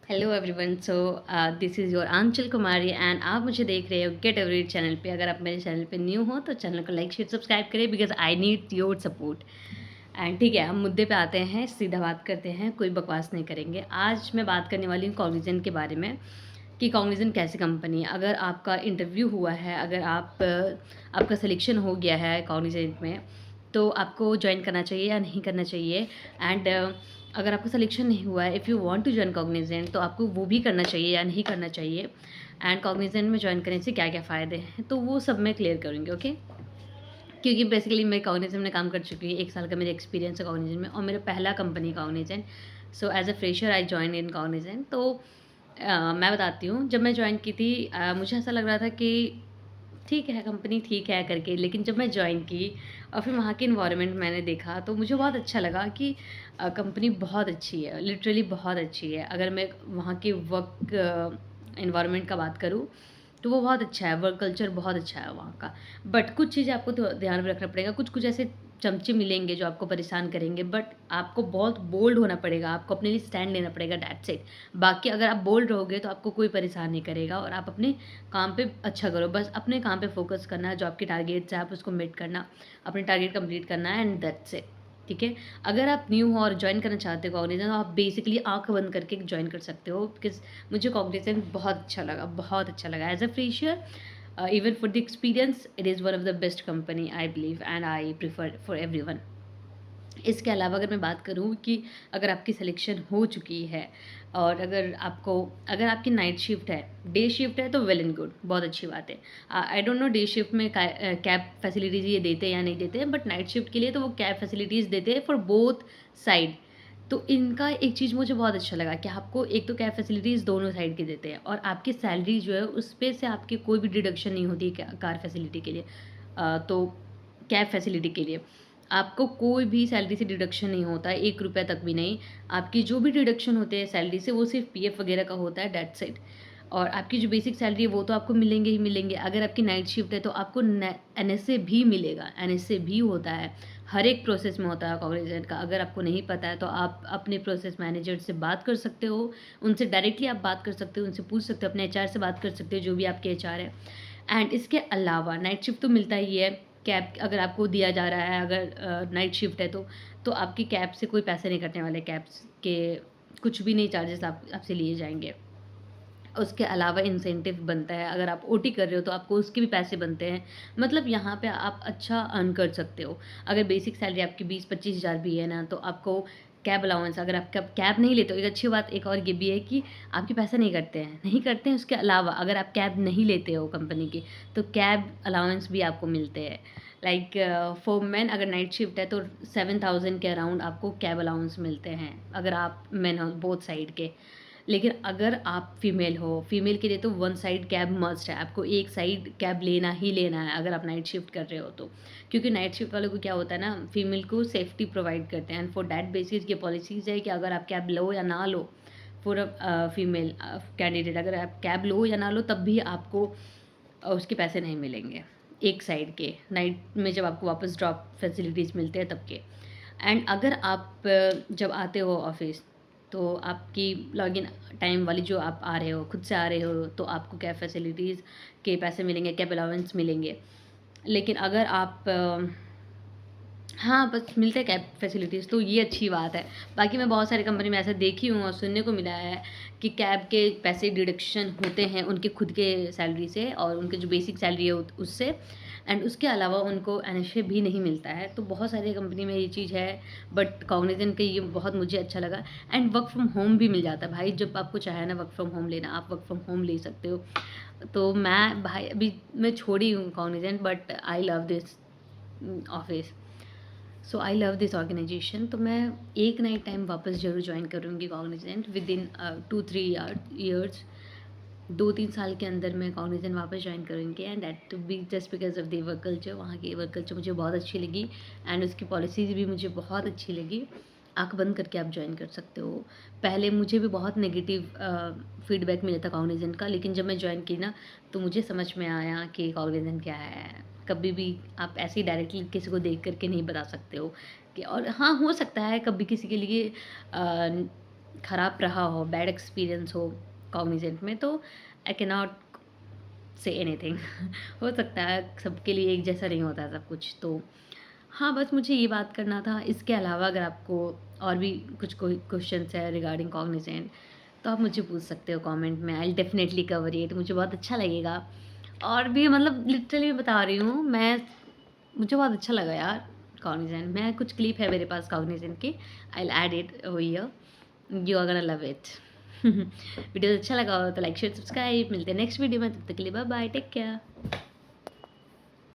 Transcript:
Hello everyone. This is your Aanchal Kumari and आप मुझे देख रहे हो गेट एवरीड चैनल पे। अगर आप मेरे चैनल पे न्यू हो तो चैनल को लाइक शेयर सब्सक्राइब करें because I need your support. And ठीक है, हम मुद्दे पे आते हैं, सीधा बात करते हैं, कोई बकवास नहीं करेंगे। आज मैं बात करने वाली हूँ कॉग्निजेंट के बारे में कि कॉग्निजेंट कैसी कंपनी है। अगर आपका इंटरव्यू हुआ है, अगर आपका सिलेक्शन हो गया है कॉग्निजेंट में, तो आपको ज्वाइन करना चाहिए या नहीं करना चाहिए। एंड अगर आपका सिलेक्शन नहीं हुआ है, if you want to join Cognizant, तो आपको वो भी करना चाहिए या नहीं करना चाहिए। एंड कॉग्निजेंट में ज्वाइन करने से क्या क्या फ़ायदे हैं, तो वो सब मैं क्लियर करूँगी। ओके, क्योंकि बेसिकली मैं कॉग्निजेंट में काम कर चुकी हूँ, 1 साल का मेरा एक्सपीरियंस है कॉग्निजेंट में और मेरा पहला company Cognizant. So as a fresher I join in Cognizant. तो मैं बताती हूँ, जब मैं जॉइन की थी मुझे ऐसा लग रहा था कि ठीक है, कंपनी ठीक है करके। लेकिन जब मैं जॉइन की और फिर वहाँ की इन्वायरमेंट मैंने देखा, तो मुझे बहुत अच्छा लगा कि कंपनी बहुत अच्छी है, लिटरली बहुत अच्छी है। अगर मैं वहाँ की वर्क इन्वायरमेंट का बात करूँ, तो वो बहुत अच्छा है, वर्क कल्चर बहुत अच्छा है वहाँ का। बट कुछ चीज़ें आपको तो ध्यान में रखना पड़ेगा, कुछ-कुछ ऐसे चमचे मिलेंगे जो आपको परेशान करेंगे, बट आपको बहुत बोल्ड होना पड़ेगा, आपको अपने लिए स्टैंड लेना पड़ेगा, दैट्स इट। बाकी अगर आप बोल्ड रहोगे तो आपको कोई परेशान नहीं करेगा और आप अपने काम पे अच्छा करो, बस अपने काम पे फ़ोकस करना है, जो आपके टारगेट्स हैं आप उसको मीट करना, अपने टारगेट कंप्लीट करना है एंड दैट्स इट। ठीक है? अगर आप न्यू हो और जॉइन करना चाहते हो कॉग्निजेंट, तो आप बेसिकली आँख बंद करके जॉइन कर सकते हो बिकॉज़ मुझे कॉग्निजेंट बहुत अच्छा लगा, बहुत अच्छा लगा। As a fresher, even for the experience, it is one of the best company I believe and I prefer for everyone. इसके अलावा अगर मैं बात करूँ कि अगर आपकी सिलेक्शन हो चुकी है और अगर आपकी नाइट शिफ्ट है, डे शिफ्ट है, तो वेल एंड गुड, बहुत अच्छी बात है। I don't know day shift में कैब फैसिलिटीज़ ये देते हैं या नहीं देते हैं, बट नाइट शिफ्ट के लिए तो वो कैब फैसिलिटीज़ देते हैं फॉर बोथ साइड। तो इनका एक चीज़ मुझे बहुत अच्छा लगा कि आपको एक तो कैब फैसिलिटीज़ दोनों साइड की देते हैं और आपकी सैलरी जो है उस पे से आपकी कोई भी डिडक्शन नहीं होती है कार फैसिलिटी के लिए। तो कैब फैसिलिटी के लिए आपको कोई भी सैलरी से डिडक्शन नहीं होता है, ₹1 तक भी नहीं। आपकी जो भी डिडक्शन होते हैं सैलरी से, वो सिर्फ़ पीएफ वगैरह का होता है, दैट्स इट। और आपकी जो बेसिक सैलरी है वो तो आपको मिलेंगे ही मिलेंगे। अगर आपकी नाइट शिफ्ट है तो आपको न एनएसए भी मिलेगा, एनएसए भी होता है। हर एक प्रोसेस में होता है कॉग्निजेंट का। अगर आपको नहीं पता है तो आप अपने प्रोसेस मैनेजर से बात कर सकते हो, उनसे डायरेक्टली आप बात कर सकते हो, उनसे पूछ सकते हो, अपने एचआर से बात कर सकते हो, जो भी आपके एचआर है। एंड इसके अलावा नाइट शिफ्ट तो मिलता ही है। कैब अगर आपको दिया जा रहा है, अगर नाइट शिफ्ट है तो आपकी कैब से कोई पैसे नहीं कटने वाले, कैब्स के कुछ भी नहीं चार्जेस आपसे लिए जाएँगे। उसके अलावा इंसेंटिव बनता है, अगर आप ओटी कर रहे हो तो आपको उसके भी पैसे बनते हैं। मतलब यहाँ पे आप अच्छा अर्न कर सकते हो। अगर बेसिक सैलरी आपकी 20-25 हज़ार भी है ना, तो आपको कैब अलाउंस, अगर आप कैब नहीं लेते हो, एक अच्छी बात एक और ये भी है कि आपके पैसे नहीं कटते हैं, नहीं कटते हैं। उसके अलावा अगर आप कैब नहीं लेते हो कंपनी की, तो कैब अलाउंस भी आपको मिलते हैं। लाइक फॉर मेन अगर नाइट शिफ्ट है तो 7,000 के अराउंड आपको कैब अलाउंस मिलते हैं, अगर आप मेन हो बोथ साइड के। लेकिन अगर आप फीमेल हो, फीमेल के लिए तो वन साइड कैब मस्ट है, आपको एक साइड कैब लेना ही लेना है अगर आप नाइट शिफ्ट कर रहे हो तो। क्योंकि नाइट शिफ्ट वालों को क्या होता है ना, फीमेल को सेफ्टी प्रोवाइड करते हैं एंड फॉर दैट बेसिस ये पॉलिसीज़ है कि अगर आप कैब लो या ना लो, फॉर फीमेल कैंडिडेट, अगर आप कैब लो या ना लो तब भी आपको उसके पैसे नहीं मिलेंगे, एक साइड के, नाइट में जब आपको वापस ड्रॉप फैसिलिटीज़ मिलते हैं तब के। एंड अगर आप जब आते हो ऑफ़िस, तो आपकी लॉगिन टाइम वाली जो आप आ रहे हो, खुद से आ रहे हो, तो आपको कैब फैसिलिटीज़ के पैसे मिलेंगे, कैब अलाउंस मिलेंगे। लेकिन अगर आप हाँ, बस मिलते हैं कैब फैसिलिटीज़, तो ये अच्छी बात है। बाकी मैं बहुत सारी कंपनी में ऐसा देखी हूँ और सुनने को मिला है कि कैब के पैसे डिडक्शन होते हैं उनके खुद के सैलरी से और उनकी जो बेसिक सैलरी है उससे। एंड उसके अलावा उनको एनएसए भी नहीं मिलता है। तो बहुत सारी कंपनी में ये चीज़ है, बट कॉग्निजेंट का ये बहुत मुझे अच्छा लगा। एंड वर्क फ्रॉम होम भी मिल जाता है भाई, जब आपको चाहे ना वर्क फ्रॉम होम लेना, आप वर्क फ्रॉम होम ले सकते हो। तो मैं भाई अभी मैं छोड़ी हूँ Cognizant, but I love this office. So I love this organisation. तो मैं एक ना एक टाइम वापस ज़रूर जॉइन करूँगी कॉग्निजेंट विद इन 2-3 ईयर्स। 2-3 साल के अंदर मैं कॉग्निजेंट वापस जॉइन करूँगी and that to be just because of the work culture. वहाँ की वर्क कल्चर मुझे बहुत अच्छी लगी एंड उसकी पॉलिसीज़ भी मुझे बहुत अच्छी लगी। आँख बंद करके आप जॉइन कर सकते हो। पहले मुझे भी बहुत नेगेटिव फीडबैक मिला था कॉग्निजेंट का, लेकिन जब मैं जॉइन की ना, तो मुझे समझ में आया कि कॉग्निजेंट क्या है। कभी भी आप ऐसे ही डायरेक्टली किसी को देख कर के नहीं बता सकते हो कि, और हाँ, हो सकता है कभी किसी के लिए ख़राब रहा हो, बैड एक्सपीरियंस हो कॉग्निजेंट में, तो I can not say anything. हो सकता है सबके लिए एक जैसा नहीं होता है सब कुछ। तो हाँ, बस मुझे ये बात करना था। इसके अलावा अगर आपको और भी कुछ कोई क्वेश्चंस है रिगार्डिंग कॉग्निजेंट, तो आप मुझे पूछ सकते हो कमेंट में। I will definitely cover it, मुझे बहुत अच्छा लगेगा। और भी मतलब लिटरली मैं बता रही हूँ, मैं मुझे बहुत अच्छा लगा यार कॉग्निजेंट। मैं कुछ क्लिप है मेरे पास कॉग्निजेंट की, I will add it here, you are gonna love it. Video अच्छा लगा हो तो लाइक शेयर सब्सक्राइब। मिलते हैं नेक्स्ट वीडियो में, तब तक के लिए बाय बाय, टेक केयर।